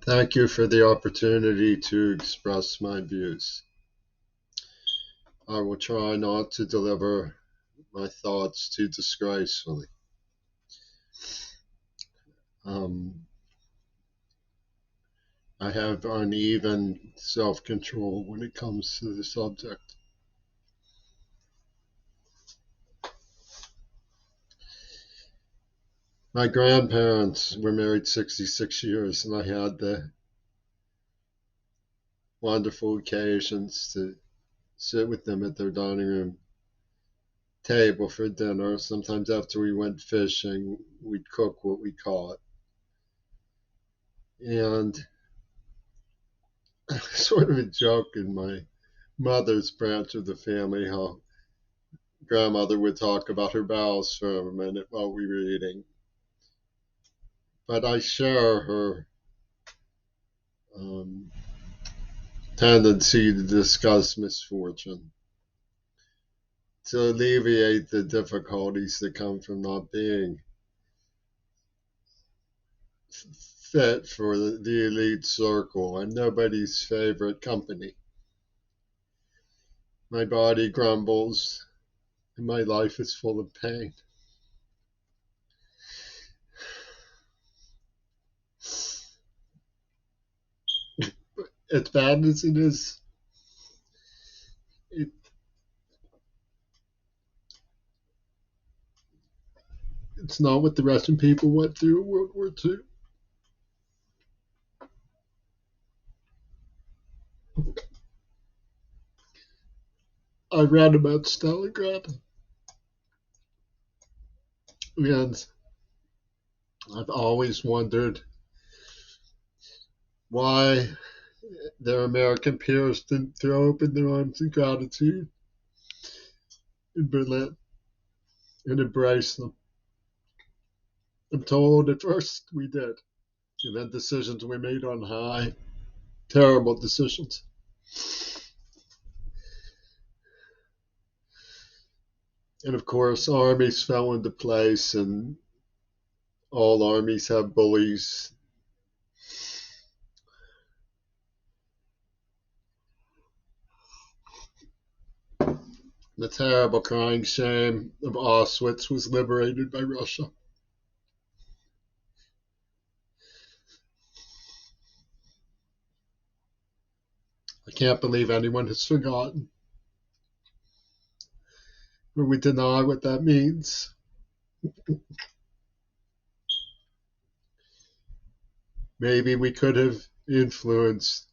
Thank you for the opportunity to express my views. I will try not to deliver my thoughts too disgracefully. Um, I have uneven self-control when it comes to the subject. My grandparents were married 66 years, and I had the wonderful occasions to sit with them at their dining room table for dinner. Sometimes after we went fishing, we'd cook what we caught. And sort of a joke in my mother's branch of the family how grandmother would talk about her bowels for a minute while we were eating. But I share her um, tendency to discuss misfortune, to alleviate the difficulties that come from not being fit for the elite circle. I'm nobody's favorite company. My body grumbles, and my life is full of pain. As bad as it is, it, it's not what the Russian people went through in World War II. I read about Stalingrad, and I've always wondered why their American peers didn't throw open their arms in gratitude in Berlin and embrace them. I'm told at first we did, and then decisions were made on high, terrible decisions. And of course, armies fell into place, and all armies have bullies. The terrible crying shame of Auschwitz was liberated by Russia. I can't believe anyone has forgotten, or we deny what that means. Maybe we could have influenced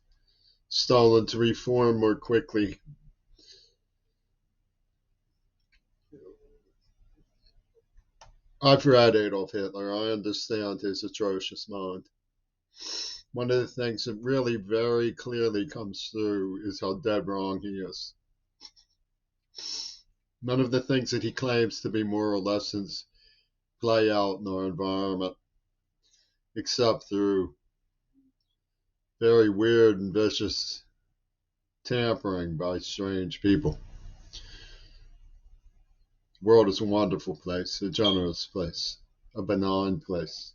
Stalin to reform more quickly. I've read Adolf Hitler. I understand his atrocious mind. One of the things that really very clearly comes through is how dead wrong he is. None of the things that he claims to be moral lessons play out in our environment, except through very weird and vicious tampering by strange people. The world is a wonderful place, a generous place, a benign place.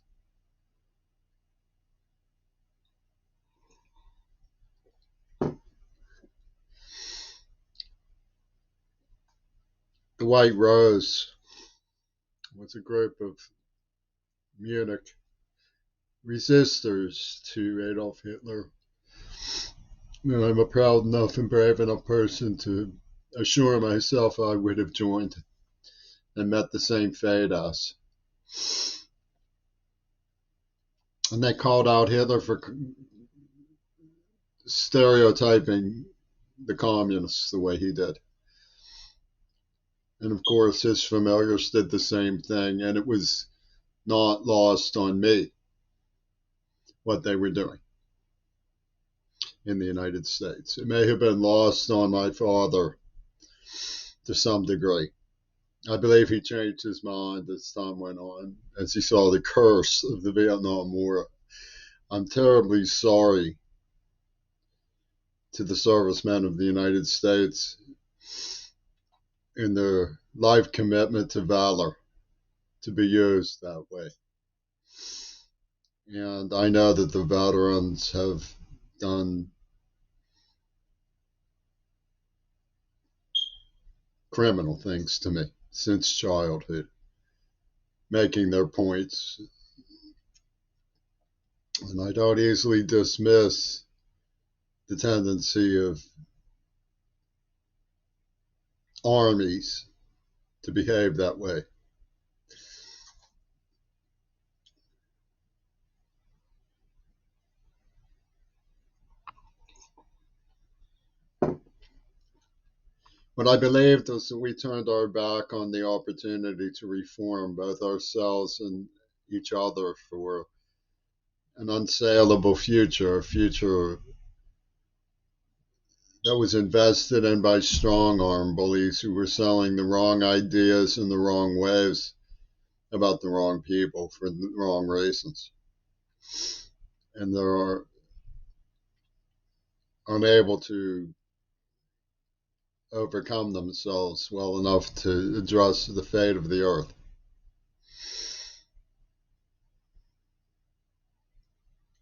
The White Rose was a group of Munich resistors to Adolf Hitler. And I'm a proud enough and brave enough person to assure myself I would have joined and met the same fate as. And they called out Hitler for stereotyping the communists the way he did. And of course, his familiars did the same thing, and it was not lost on me what they were doing in the United States. It may have been lost on my father to some degree. I believe he changed his mind as time went on, as he saw the curse of the Vietnam War. I'm terribly sorry to the servicemen of the United States in their life commitment to valor to be used that way. And I know that the veterans have done criminal things to me since childhood, making their points. And I don't easily dismiss the tendency of armies to behave that way. What I believed was that we turned our back on the opportunity to reform both ourselves and each other for an unsaleable future, a future that was invested in by strong arm bullies who were selling the wrong ideas in the wrong ways about the wrong people for the wrong reasons. And they are unable to overcome themselves well enough to address the fate of the earth.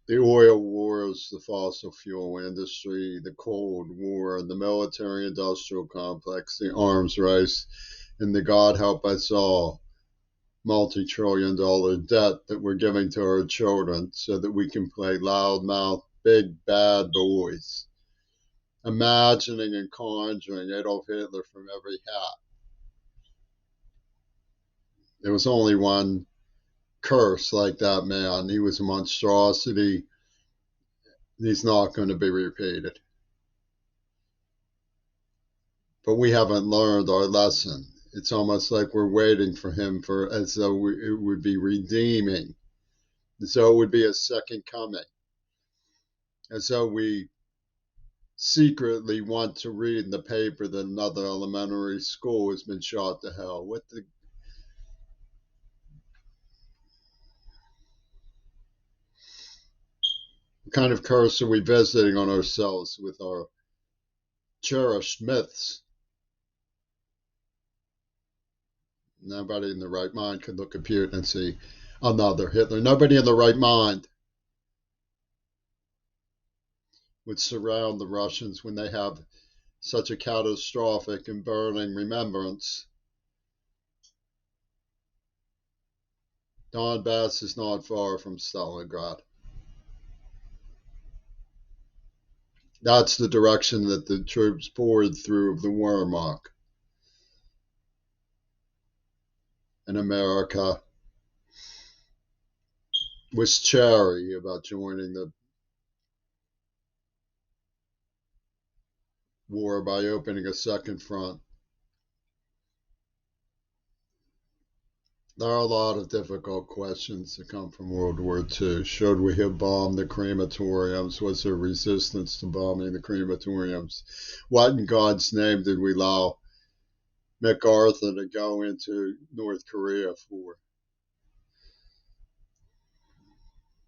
The oil wars, the fossil fuel industry, the Cold War, the military industrial complex, the arms race, and the God help us all multi-trillion-dollar debt that we're giving to our children so that we can play loudmouth big bad boys, imagining and conjuring Adolf Hitler from every hat. There was only one curse like that man. He was a monstrosity. He's not going to be repeated. But we haven't learned our lesson. It's almost like we're waiting for him for as though it would be redeeming, as though it would be a second coming, as though we secretly want to read in the paper that another elementary school has been shot to hell. What the kind of curse are we visiting on ourselves with our cherished myths? Nobody in the right mind could look at Putin and see another Hitler. Nobody in the right mind would surround the Russians when they have such a catastrophic and burning remembrance. Donbass is not far from Stalingrad. That's the direction that the troops poured through the Wehrmacht. And America was chary about joining the war by opening a second front. There are a lot of difficult questions that come from World War II. Should we have bombed the crematoriums? Was there resistance to bombing the crematoriums? What in God's name did we allow MacArthur to go into North Korea for?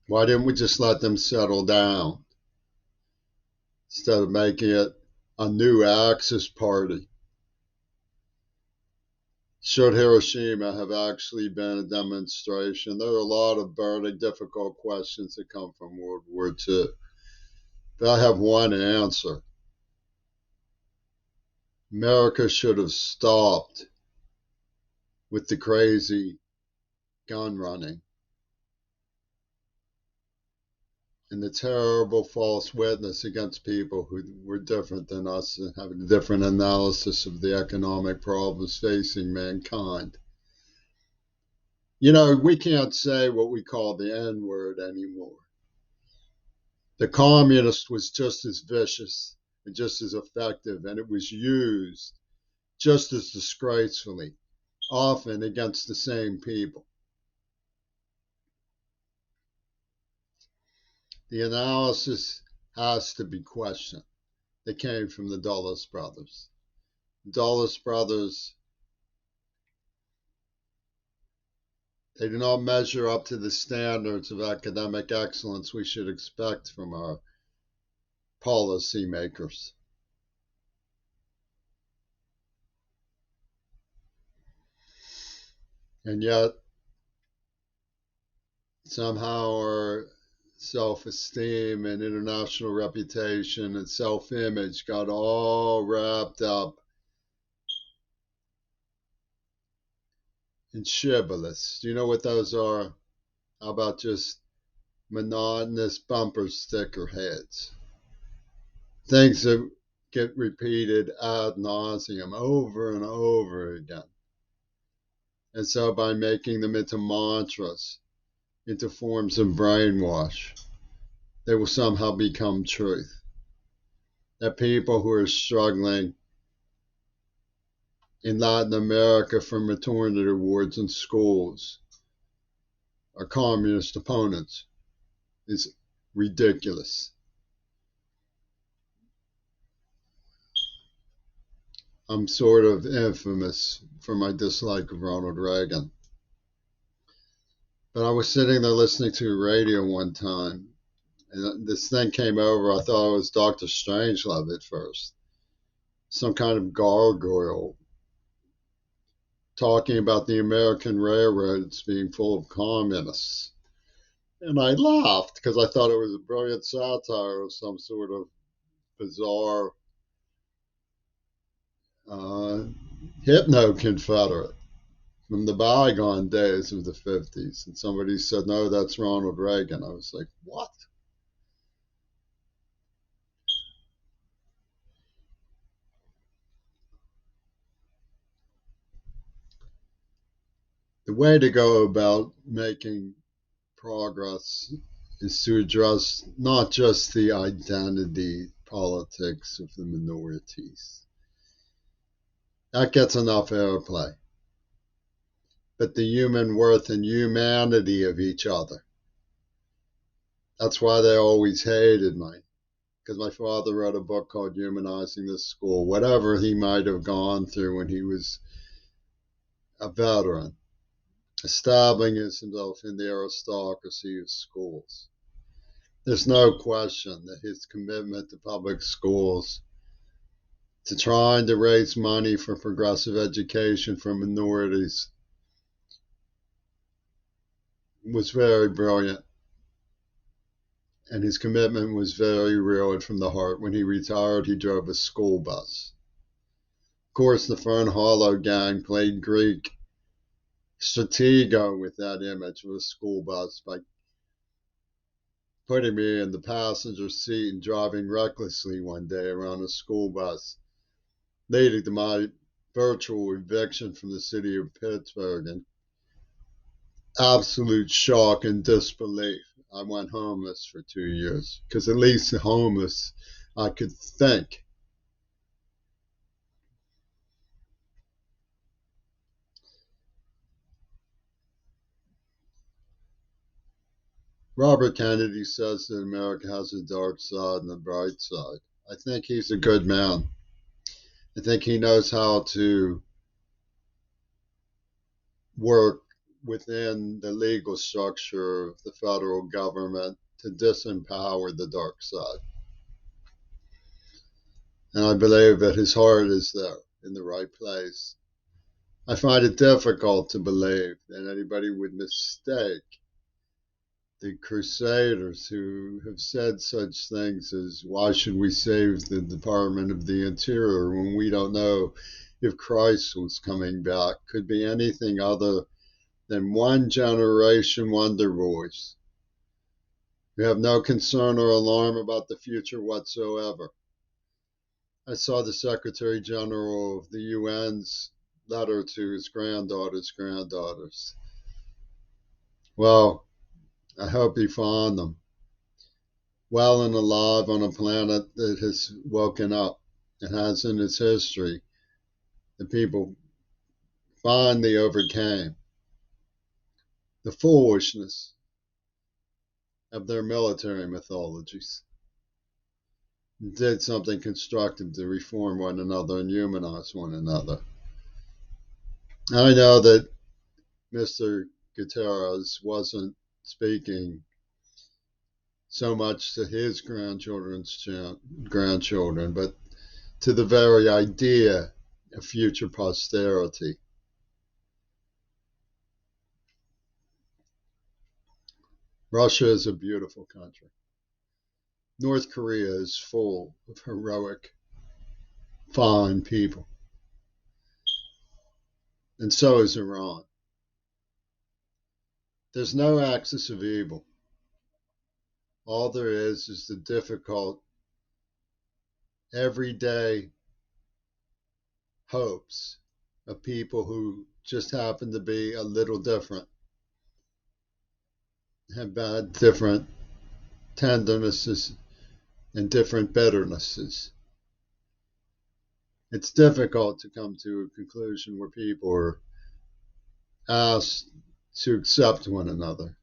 Why didn't we just let them settle down instead of making it a new Axis party? Should Hiroshima have actually been a demonstration? There are a lot of burning, difficult questions that come from World War II. But I have one answer. America should have stopped with the crazy gun running and the terrible false witness against people who were different than us and having a different analysis of the economic problems facing mankind. You know, we can't say what we call the N word anymore. The communist was just as vicious and just as effective, and it was used just as disgracefully, often against the same people. The analysis has to be questioned. They came from the Dulles brothers. Dulles brothers, they do not measure up to the standards of academic excellence we should expect from our policymakers. And yet, somehow our self-esteem and international reputation and self-image got all wrapped up in shibboleths. Do you know what those are? How about just monotonous bumper sticker heads? Things that get repeated ad nauseum over and over again. And so by making them into mantras, into forms of brainwash, they will somehow become truth. That people who are struggling in Latin America for maternity wards in schools are communist opponents is ridiculous. I'm sort of infamous for my dislike of Ronald Reagan. But I was sitting there listening to radio one time, and this thing came over. I thought it was Dr. Strangelove at first. Some kind of gargoyle talking about the American railroads being full of communists. And I laughed because I thought it was a brilliant satire of some sort of bizarre uh, hypno Confederate from the bygone days of the 50s. And somebody said, no, that's Ronald Reagan. I was like, what? The way to go about making progress is to address not just the identity politics of the minorities. That gets enough airplay. But the human worth and humanity of each other. That's why they always hated me. Because my father wrote a book called Humanizing the School. Whatever he might have gone through when he was a veteran, establishing himself in the aristocracy of schools. There's no question that his commitment to public schools, to trying to raise money for progressive education for minorities, was very brilliant. And his commitment was very real and from the heart. When he retired, he drove a school bus. Of course, the Fern Hollow gang played Greek stratego with that image of a school bus by putting me in the passenger seat and driving recklessly one day around a school bus, leading to my virtual eviction from the city of Pittsburgh and absolute shock and disbelief. I went homeless for 2 years because at least homeless I could think. Robert Kennedy says that America has a dark side and a bright side. I think he's a good man. I think he knows how to work within the legal structure of the federal government to disempower the dark side. And I believe that his heart is there in the right place. I find it difficult to believe that anybody would mistake the crusaders who have said such things as, why should we save the Department of the Interior when we don't know if Christ was coming back? Could be anything other than one generation wonder boys who have no concern or alarm about the future whatsoever. I saw the Secretary General of the UN's letter to his granddaughters. Well, I hope he found them well and alive on a planet that has woken up and has in its history the people finally overcame the foolishness of their military mythologies and did something constructive to reform one another and humanize one another. I know that Mr. Guterres wasn't speaking so much to his grandchildren, but to the very idea of future posterity. Russia is a beautiful country. North Korea is full of heroic, fine people, and so is Iran. There's no axis of evil. All there is the difficult, everyday hopes of people who just happen to be a little different, have bad different tendernesses and different bitternesses. It's difficult to come to a conclusion where people are asked to accept one another.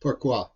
Pourquoi?